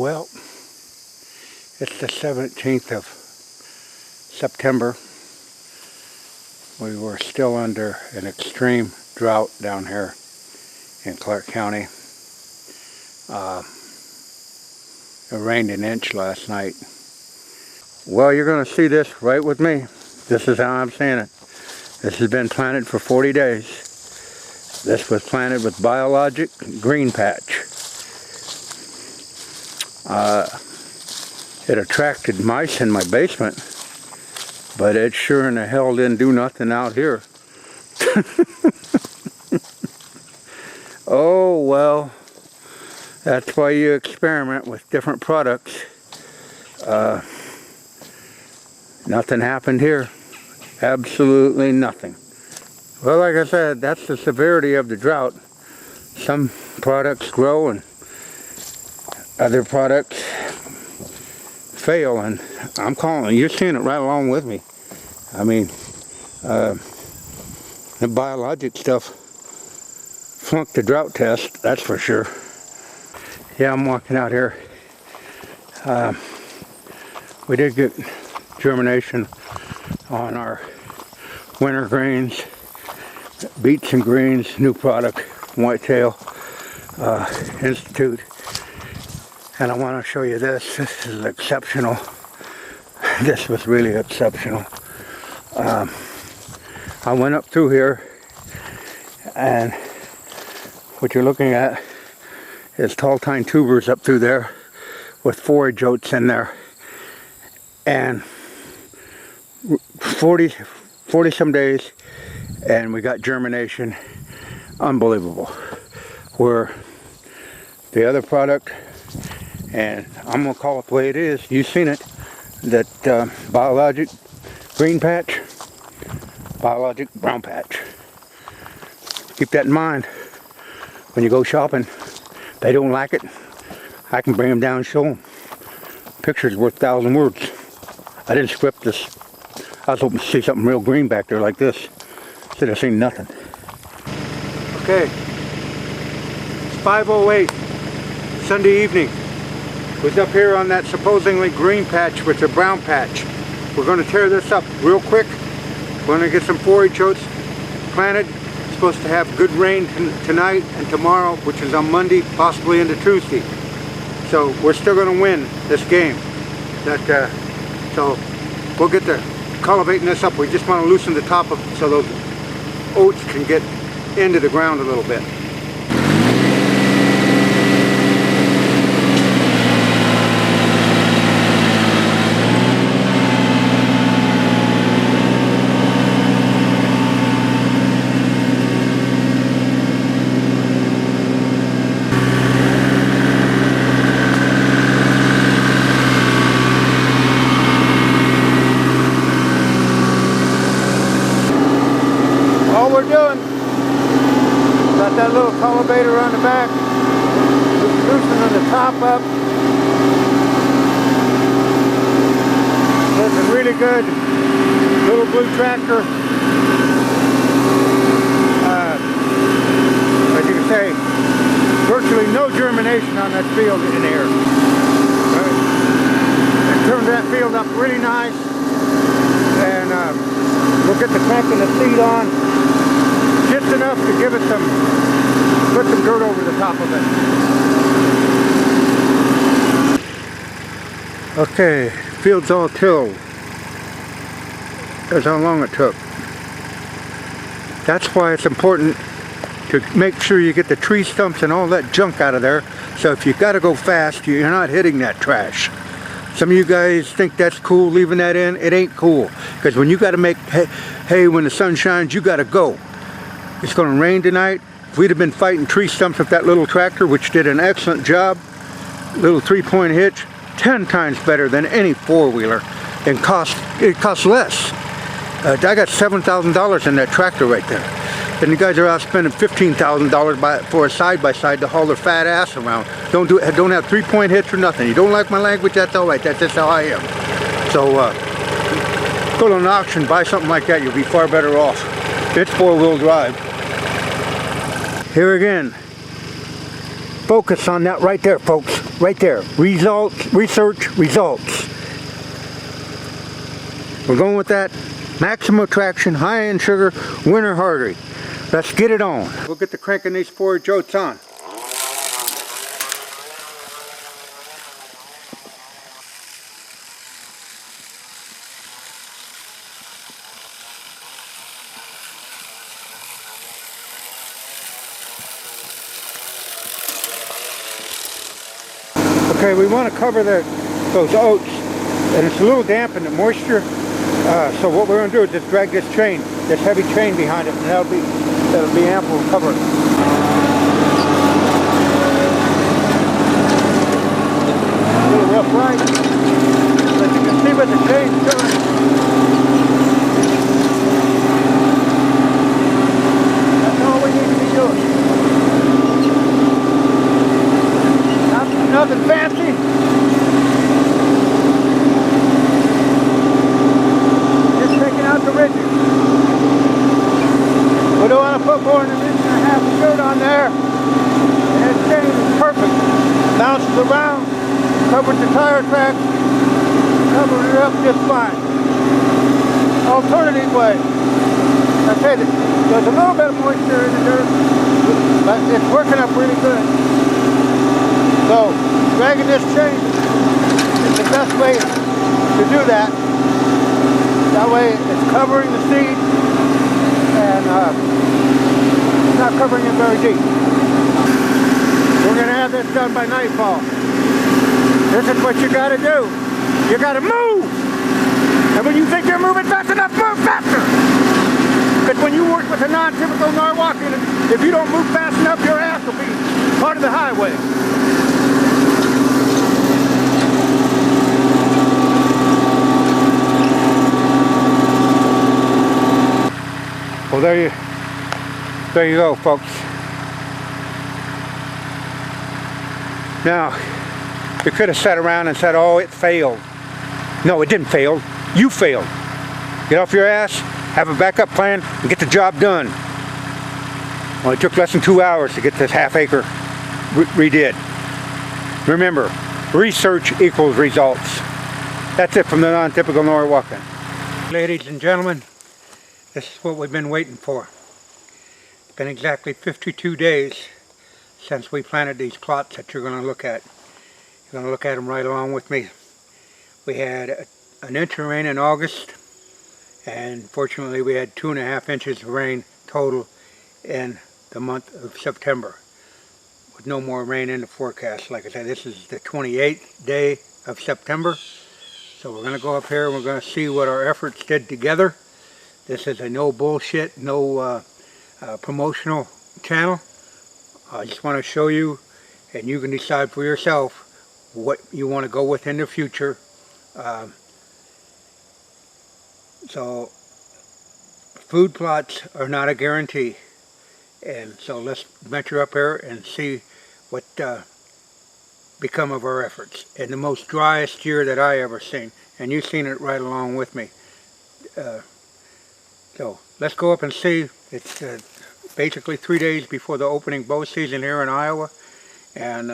Well, it's the 17th of September. We were still under an extreme drought down here in Clark County. It rained an inch last night. Well, you're going to see this right with me. This is how I'm seeing it. This has been planted for 40 days. This was planted with biologic green patch. It attracted mice in my basement, but it sure in the hell didn't do nothing out here. Oh well, that's why you experiment with different products. Nothing happened here. Absolutely nothing. Well, like I said, that's the severity of the drought. Some products grow and other products fail, and I'm calling, you're seeing it right along with me. I mean, the biologic stuff flunked the drought test, that's for sure. Yeah, I'm walking out here. We did get germination on our winter greens, beets and greens, new product, Whitetail Institute. And I want to show you this. This is exceptional. This was really exceptional. I went up through here, and what you're looking at is tall tine tubers up through there with forage oats in there. And 40 some days, and we got germination. Unbelievable. Where the other product, and I'm going to call it the way it is, you've seen it, that biologic green patch, biologic brown patch. Keep that in mind when you go shopping. If they don't like it, I can bring them down and show them. Picture's worth 1,000 words. I didn't script this. I was hoping to see something real green back there like this. Instead of seeing nothing. Okay, it's 5:08, Sunday evening. Was up here on that supposedly green patch with the brown patch. We're going to tear this up real quick. We're going to get some forage oats planted. It's supposed to have good rain tonight and tomorrow, which is on Monday, possibly into Tuesday. So we're still going to win this game. So we'll get to cultivating this up. We just want to loosen the top of it so those oats can get into the ground a little bit. Got that little cultivator on the back, loosening the top up. It's a really good little blue tractor. As you can say, virtually no germination on that field in here. It turned that field up really nice, and we'll get the crack and the seed on. Just enough to give it put some dirt over the top of it. Okay, field's all tilled. That's how long it took. That's why it's important to make sure you get the tree stumps and all that junk out of there. So if you gotta go fast, you're not hitting that trash. Some of you guys think that's cool leaving that in. It ain't cool. Because when you gotta make hay when the sun shines, you gotta go. It's going to rain tonight. If we'd have been fighting tree stumps with that little tractor, which did an excellent job, little 3-point hitch, 10 times better than any four-wheeler, and it costs less. I got $7,000 in that tractor right there. And you guys are out spending $15,000 for a side-by-side to haul their fat ass around. Don't have 3-point hitch or nothing. You don't like my language, that's all right. That's just how I am. So go to an auction, buy something like that, you'll be far better off. It's 4-wheel drive. Here again, focus on that right there, folks. Right there. Results, research, results. We're going with that. Maximum traction, high in sugar, winter hardy. Let's get it on. We'll get the cranking these forage oats on. Okay, we want to cover those oats, and it's a little damp in the moisture. So what we're going to do is just drag this chain, this heavy chain behind it, and that'll be ample to cover it. A little rough right, but you can see what the chain's doing. That's all we need to be doing. Nothing fancy. Just taking out the ridges. We don't want to put more than 1.5 inches of dirt on there. And this chain is perfect. Bounces around, covers the tire tracks, covers it up just fine. Alternative way. I said there's a little bit of moisture in the dirt, but it's working up really good. So, dragging this chain is the best way to do that. That way it's covering the seed and it's not covering it very deep. We're going to have this done by nightfall. This is what you got to do. You got to move. And when you think you're moving fast enough, move faster. Because when you work with a non-typical Norwalkian, if you don't move fast enough, your ass will be part of the highway. Well, there you go, folks. Now, you could have sat around and said, oh, it failed. No, it didn't fail. You failed. Get off your ass, have a backup plan, and get the job done. Well, it took less than 2 hours to get this half-acre redid. Remember, research equals results. That's it from the non-typical Norwalkian. Ladies and gentlemen, this is what we've been waiting for. It's been exactly 52 days since we planted these plots that you're going to look at. You're going to look at them right along with me. We had an inch of rain in August, and fortunately we had 2.5 inches of rain total in the month of September, with no more rain in the forecast. Like I said, this is the 28th day of September, so we're going to go up here and we're going to see what our efforts did together. This is a no bullshit, no promotional channel. I just want to show you, and you can decide for yourself what you want to go with in the future. So food plots are not a guarantee, and so let's venture up here and see what become of our efforts in the most driest year that I ever seen, and you've seen it right along with me. So let's go up and see. It's basically 3 days before the opening bow season here in Iowa, and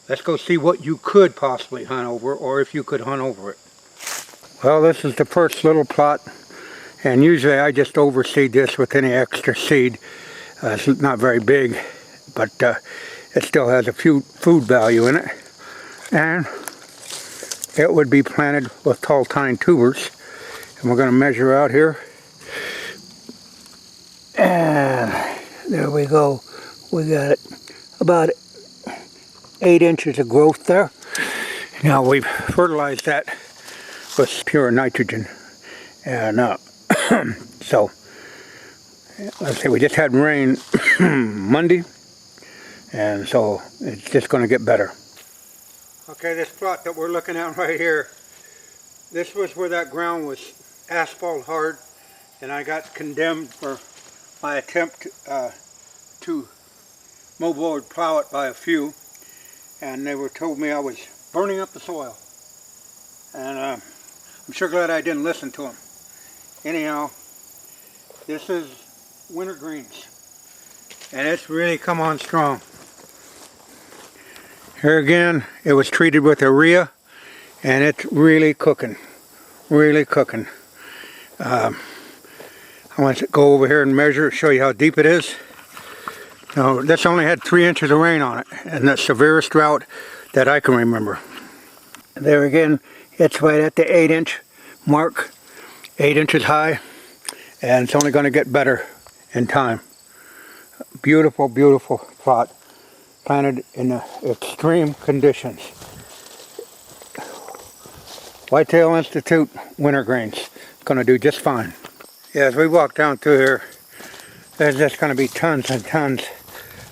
let's go see what you could possibly hunt over, or if you could hunt over it. Well, this is the first little plot, and usually I just overseed this with any extra seed. It's not very big, but it still has a few food value in it, and it would be planted with tall tine tubers. And we're going to measure out here, and there we go. We got it about 8 inches of growth there. Now we've fertilized that with pure nitrogen, and so let's see, we just had rain Monday, and so it's just going to get better. Okay, this plot that we're looking at right here, this was where that ground was asphalt hard, and I got condemned for my attempt to mow plow it by a few, and they told me I was burning up the soil, and I'm sure glad I didn't listen to them. Anyhow, this is winter greens, and it's really come on strong. Here again, it was treated with urea, and it's really cooking. Really cooking. I want to go over here and measure, show you how deep it is. Now, this only had 3 inches of rain on it, and the severest drought that I can remember. There again, it's right at the 8-inch mark, 8 inches high, and it's only going to get better in time. Beautiful, beautiful plot, planted in extreme conditions. Whitetail Institute wintergreens, going to do just fine. Yeah, as we walk down through here, there's just going to be tons and tons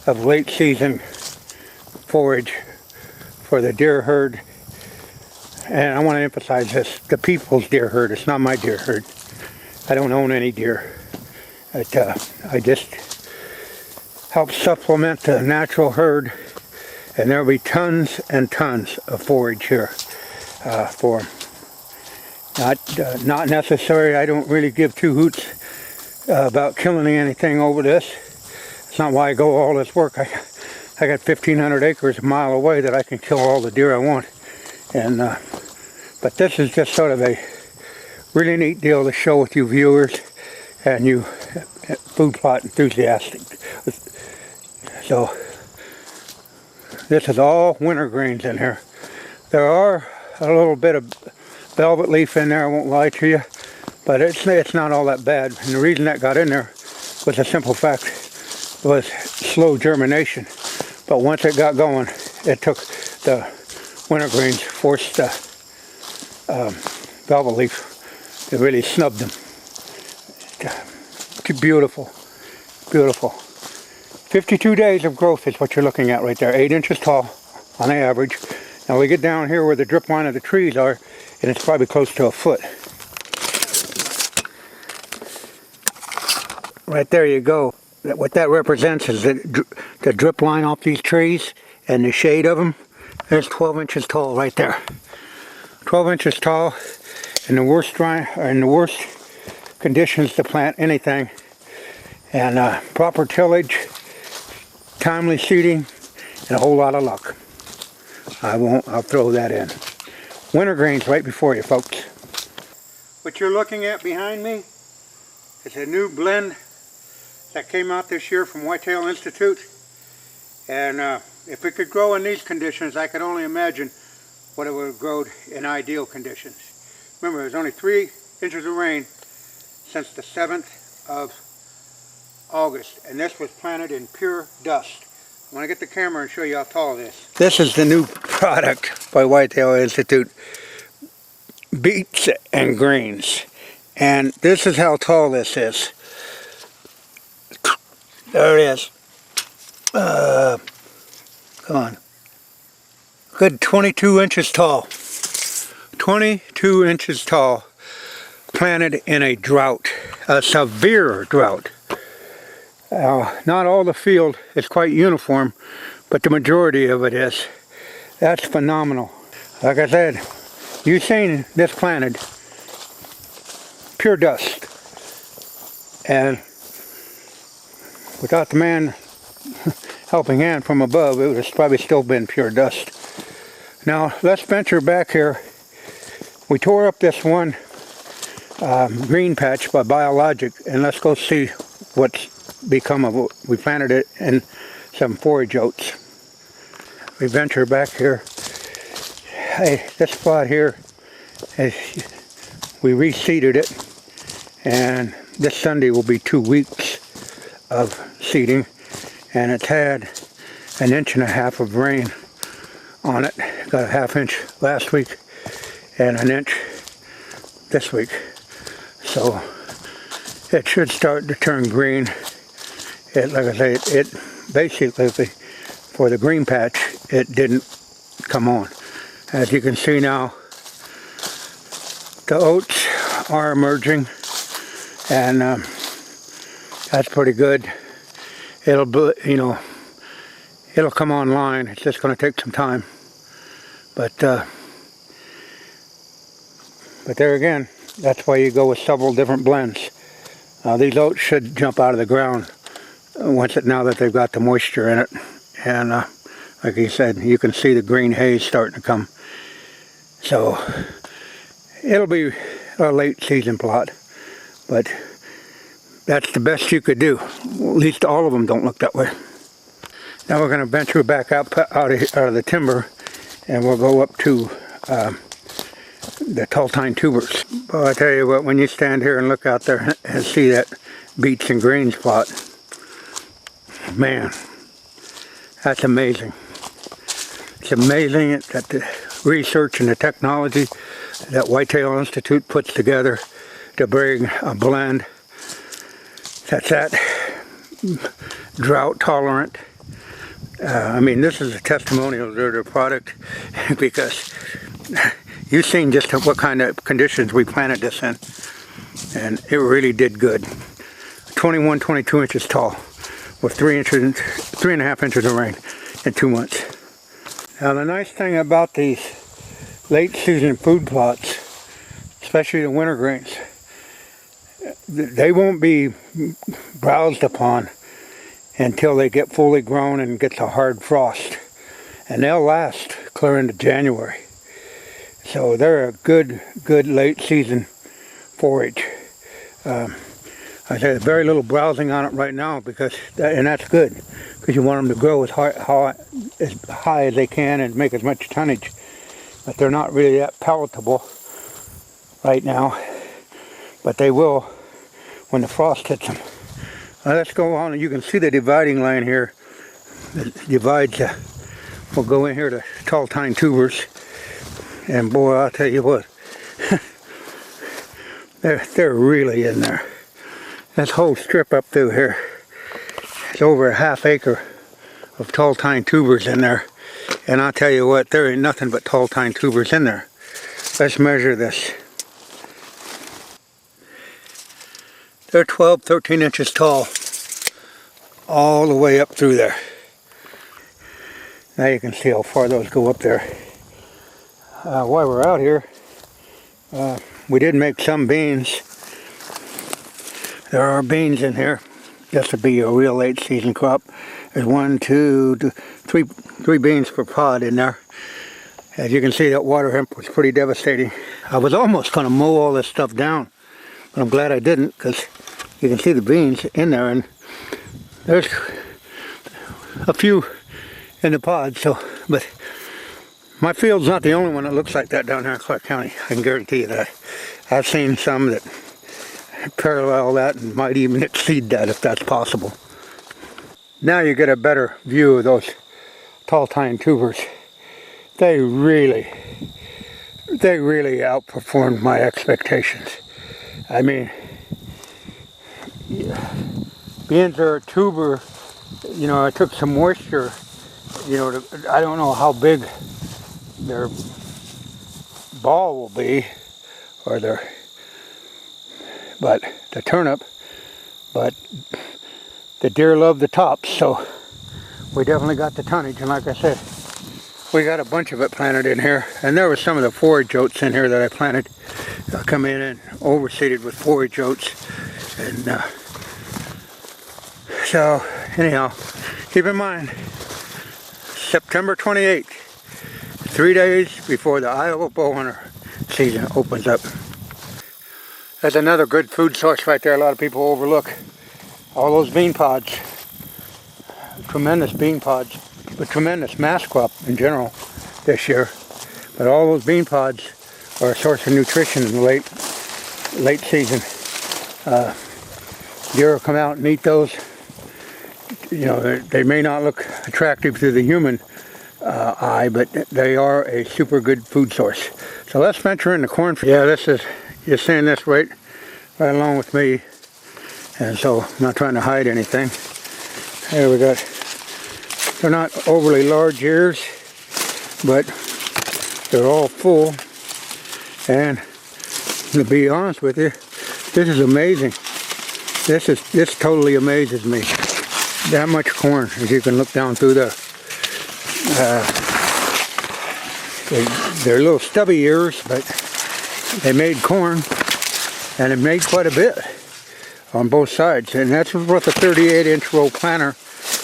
of late season forage for the deer herd. And I want to emphasize this, the people's deer herd. It's not my deer herd. I don't own any deer. I just help supplement the natural herd, and there will be tons and tons of forage here for them. Not necessary. I don't really give two hoots about killing anything over this. It's not why I go all this work. I got 1,500 acres a mile away that I can kill all the deer I want. And but this is just sort of a really neat deal to show with you viewers and you food plot enthusiastic. So this is all wintergreens in here. There are a little bit of velvet leaf in there, I won't lie to you, but it's not all that bad. And the reason that got in there was a simple fact. It was slow germination, but once it got going, it took the wintergreens, forced the velvet leaf. It really snubbed them. Beautiful, beautiful. 52 days of growth is what you're looking at right there. 8 inches tall on average. Now we get down here where the drip line of the trees are, and it's probably close to a foot. Right there you go. What that represents is the drip line off these trees and the shade of them. There's 12 inches tall right there. 12 inches tall in the worst conditions to plant anything. And proper tillage, timely seeding, and a whole lot of luck. I'll throw that in. Wintergreens right before you, folks. What you're looking at behind me is a new blend that came out this year from Whitetail Institute. And if it could grow in these conditions, I could only imagine what it would have grown in ideal conditions. Remember, there's only 3 inches of rain since the 7th of August, and this was planted in pure dust. I want to get the camera and show you how tall it is. This is the new product by Whitetail Institute, Beets and Greens, and this is how tall this is. There it is. Come on. Good 22 inches tall. 22 inches tall. Planted in a drought, a severe drought. Not all the field is quite uniform, but the majority of it is. That's phenomenal. Like I said, you've seen this planted, pure dust. And without the man helping hand from above, it would have probably still been pure dust. Now, let's venture back here. We tore up this one green patch by Biologic, and let's go see what's become of it. We planted it in some forage oats. We venture back here. Hey, this spot here, we reseeded it, and this Sunday will be 2 weeks of seeding, and it's had 1.5 inches of rain on it. Got a 1/2 inch last week and 1 inch this week. So it should start to turn green. Like I say, it basically, for the green patch, it didn't come on. As you can see now, the oats are emerging, and that's pretty good. It'll, it'll come online. It's just going to take some time. But there again, that's why you go with several different blends. These oats should jump out of the ground now that they've got the moisture in it, and Like he said, you can see the green haze starting to come. So it'll be a late season plot, but that's the best you could do. At least all of them don't look that way. Now we're going to venture back out of the timber, and we'll go up to the tall tine tubers. Well, I tell you what, when you stand here and look out there and see that beets and greens plot, man, that's amazing. It's amazing that the research and the technology that Whitetail Institute puts together to bring a blend that's that drought tolerant. I mean, this is a testimonial to their product, because you've seen just what kind of conditions we planted this in, and it really did good. 21, 22 inches tall with 3.5 inches of rain in 2 months. Now the nice thing about these late season food plots, especially the winter greens, they won't be browsed upon until they get fully grown and get the hard frost, and they'll last clear into January. So they're a good late season forage. I say very little browsing on it right now, and that's good, because you want them to grow as high as they can and make as much tonnage. But they're not really that palatable right now, but they will when the frost hits them. Let's go on, and you can see the dividing line here. It divides. We'll go in here to tall tine tubers, and boy, I'll tell you what, they're really in there. This whole strip up through here, it's over a ½ acre of tall tine tubers in there, and I'll tell you what, there ain't nothing but tall tine tubers in there. Let's measure this. They're 12, 13 inches tall, all the way up through there. Now you can see how far those go up there. While we're out here, we did make some beans. There are beans in here. This would be a real late season crop. There's 1, 2, 3 beans per pod in there. As you can see, that water hemp was pretty devastating. I was almost going to mow all this stuff down, but I'm glad I didn't, because you can see the beans in there, and there's a few in the pod. So, but my field's not the only one that looks like that down here in Clark County. I can guarantee you that. I've seen some that parallel that and might even exceed that, if that's possible. Now you get a better view of those tall tine tubers. They really outperformed my expectations. I mean, beans are a tuber, you know, I took some moisture, you know, I don't know how big their ball will be, or but the turnip, but the deer love the tops, so we definitely got the tonnage. And like I said, we got a bunch of it planted in here, and there were some of the forage oats in here that I planted. I come in and overseeded with forage oats, and so anyhow, keep in mind, September 28th, 3 days before the Iowa bow hunter season opens up. That's another good food source right there. A lot of people overlook all those bean pods. Tremendous bean pods, but tremendous mass crop in general this year. But all those bean pods are a source of nutrition in the late season. Deer will come out and eat those. You know, they may not look attractive to the human eye, but they are a super good food source. So let's venture in the cornfield. Yeah, this is, you're seeing this right along with me, and so I'm not trying to hide anything. Here we got, they're not overly large ears, but they're all full, and to be honest with you, this is amazing. This totally amazes me. That much corn, as you can look down through there. They're little stubby ears, but they made corn, and it made quite a bit on both sides. And that's what the 38-inch row planter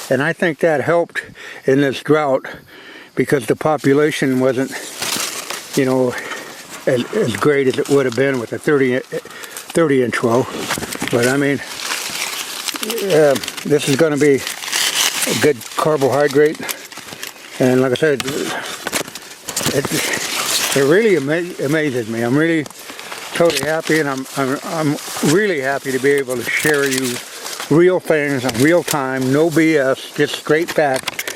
And I think that helped in this drought because the population wasn't, you know, as great as it would have been with a 30-inch row. But I mean, this is going to be a good carbohydrate. And like I said, it really amazes me. I'm really totally happy, and I'm really happy to be able to share you real things in real time, no BS, just straight fact.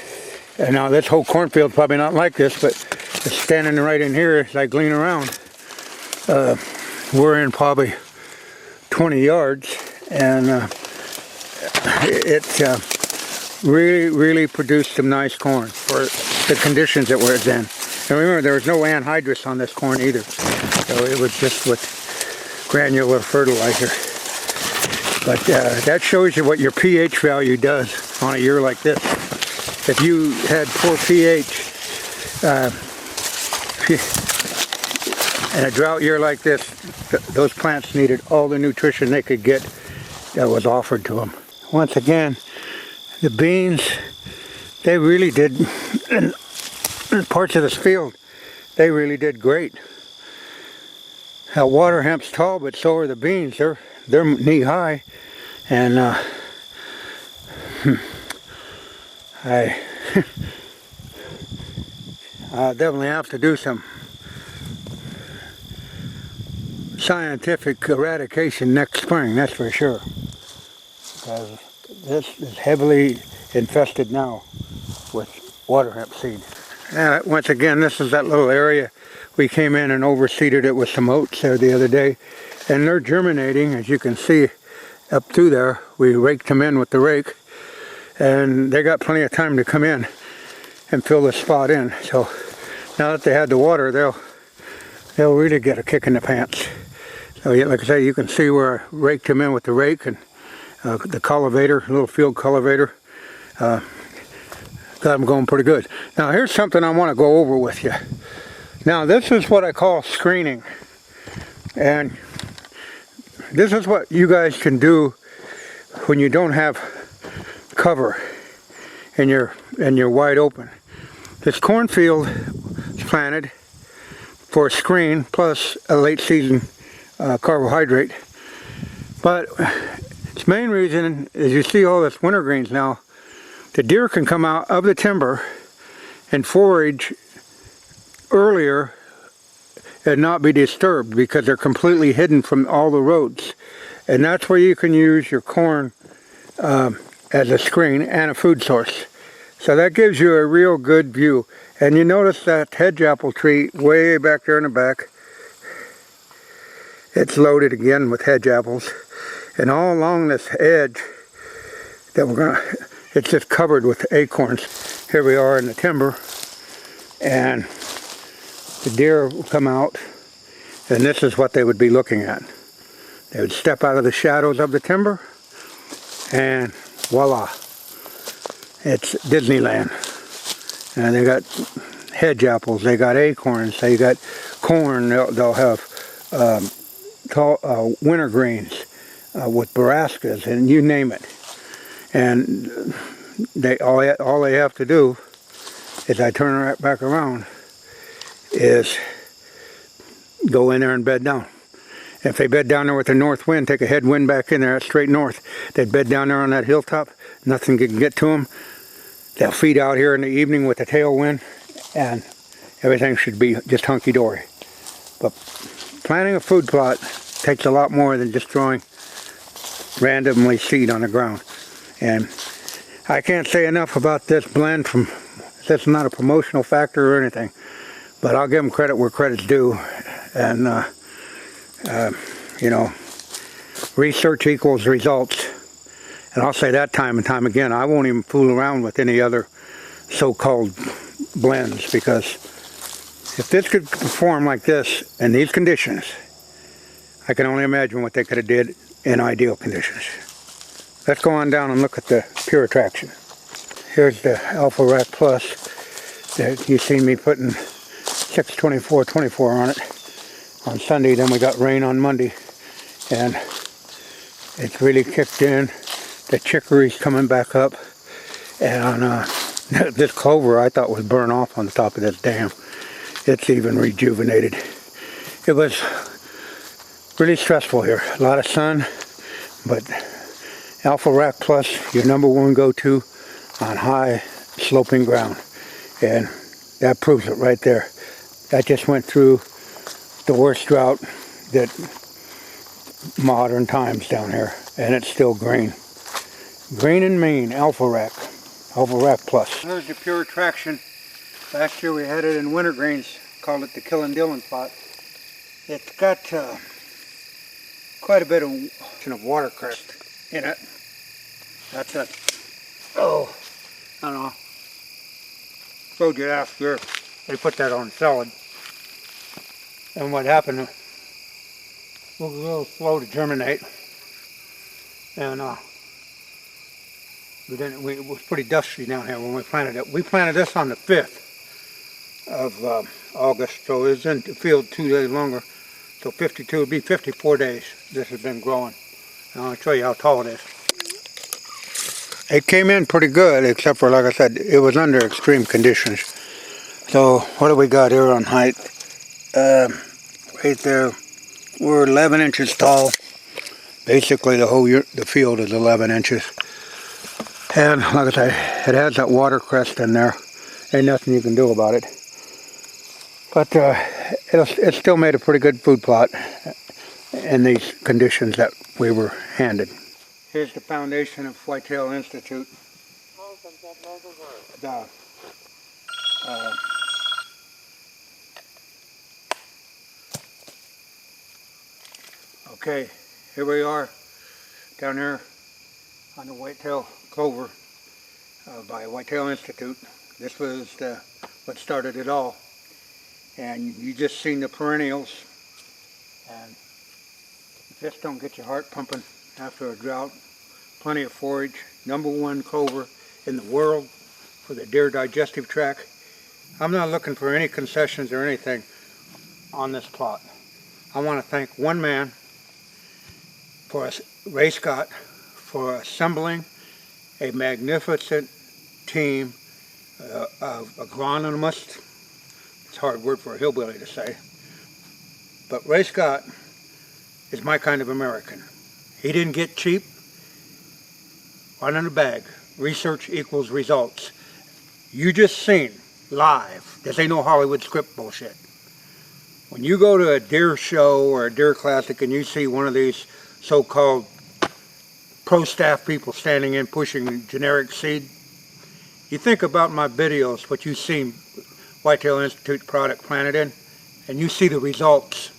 And now this whole cornfield's probably not like this, but just standing right in here as I glean around, we're in probably 20 yards, and it really produced some nice corn for the conditions that we're in. And remember, there was no anhydrous on this corn either, so it was just with granular fertilizer. But that shows you what your pH value does on a year like this. If you had poor pH in a drought year like this, those plants needed all the nutrition they could get that was offered to them. Once again, the beans, they really did, in parts of this field, they really did great. Water hemp's tall, but so are the beans. They're knee high, and I I'll definitely have to do some scientific eradication next spring, that's for sure. Because this is heavily infested now with water hemp seed. Once again, this is that little area. We came in and overseeded it with some oats there the other day, and they're germinating, as you can see up through there. We raked them in with the rake, and they got plenty of time to come in and fill the spot in. So now that they had the water, they'll really get a kick in the pants. So yeah, like I say, you can see where I raked them in with the rake and the cultivator, little field cultivator. Got them going pretty good. Now here's something I want to go over with you. Now this is what I call screening, and this is what you guys can do when you don't have cover and you're wide open. This cornfield is planted for a screen plus a late season carbohydrate, but its main reason is you see all this wintergreens now. The deer can come out of the timber and forage earlier and not be disturbed because they're completely hidden from all the roads. And that's where you can use your corn as a screen and a food source. So that gives you a real good view. And you notice that hedge apple tree way back there in the back. It's loaded again with hedge apples. And all along this edge that it's just covered with acorns. Here we are in the timber, and the deer will come out, and this is what they would be looking at. They would step out of the shadows of the timber, and voila, it's Disneyland. And they got hedge apples, they got acorns, they got corn, they'll have winter greens with brassicas, and you name it. And all they have to do is, I turn right back around, is go in there and bed down. If they bed down there with a north wind, take a headwind back in there, straight north, they'd bed down there on that hilltop, nothing can get to them. They'll feed out here in the evening with a tailwind, and everything should be just hunky-dory. But planting a food plot takes a lot more than just throwing randomly seed on the ground. And I can't say enough about this blend. That's not a promotional factor or anything, but I'll give them credit where credit's due. And you know, research equals results. And I'll say that time and time again. I won't even fool around with any other so-called blends, because if this could perform like this in these conditions, I can only imagine what they could have did in ideal conditions. Let's go on down and look at the Pure Attraction. Here's the Alpha Rack Plus that you've seen me putting 624-24 on it on Sunday. Then we got rain on Monday, and it's really kicked in. The chicory's coming back up, And this clover I thought was burned off on the top of this dam. It's even rejuvenated. It was really stressful here. A lot of sun, but Alpha Rack Plus, your #1 go-to on high sloping ground. And that proves it right there. That just went through the worst drought that modern times down here, and it's still green. Green and mean, Alpha Rack Plus. Here's the pure traction. Last year we had it in wintergreens, called it the Killin' Dillon plot. It's got quite a bit of watercress in it. That's a, oh, I don't know. Showed you last year. They put that on salad. And what happened, it was a little slow to germinate. And it was pretty dusty down here when we planted it. We planted this on the 5th of August, so it was in the field 2 days longer. So 52, it'd be 54 days this has been growing. And I'll show you how tall it is. It came in pretty good, except for, like I said, it was under extreme conditions. So what do we got here on height? Right there, we're 11 inches tall. Basically the field is 11 inches. And like I said, it has that watercress in there. Ain't nothing you can do about it. But it still made a pretty good food plot in these conditions that we were handed. Here's the foundation of Whitetail Institute. Okay, here we are down here on the Whitetail Clover by Whitetail Institute. This was what started it all. And you just seen the perennials. And if this don't get your heart pumping after a drought, plenty of forage, #1 clover in the world for the deer digestive tract. I'm not looking for any concessions or anything on this plot. I want to thank one man, Ray Scott, for assembling a magnificent team of agronomists. It's a hard word for a hillbilly to say. But Ray Scott is my kind of American. He didn't get cheap. Right in the bag. Research equals results. You just seen live. This ain't no Hollywood script bullshit. When you go to a deer show or a deer classic and you see one of these so-called pro staff people standing in pushing generic seed, you think about my videos, what you've seen Whitetail Institute product planted in, and you see the results.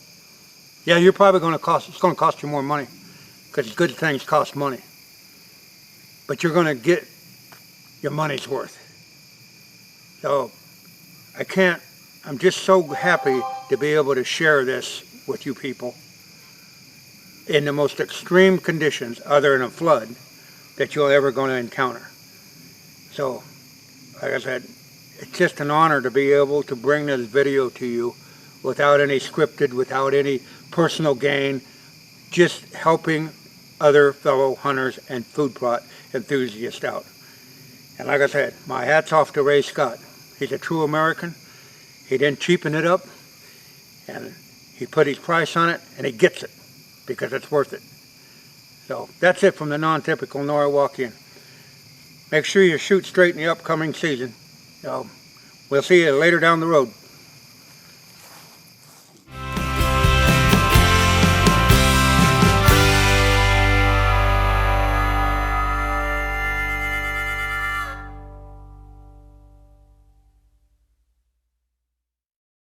Yeah, you're probably going to it's going to cost you more money, because good things cost money. But you're going to get your money's worth. So I'm just so happy to be able to share this with you people in the most extreme conditions, other than a flood, that you're ever going to encounter. So, like I said, it's just an honor to be able to bring this video to you without any scripted, without any personal gain, just helping other fellow hunters and food plot enthusiasts out. And like I said, my hat's off to Ray Scott. He's a true American. He didn't cheapen it up, and he put his price on it, and he gets it because it's worth it. So that's it from the non-typical Norwalkian. Make sure you shoot straight in the upcoming season. So we'll see you later down the road.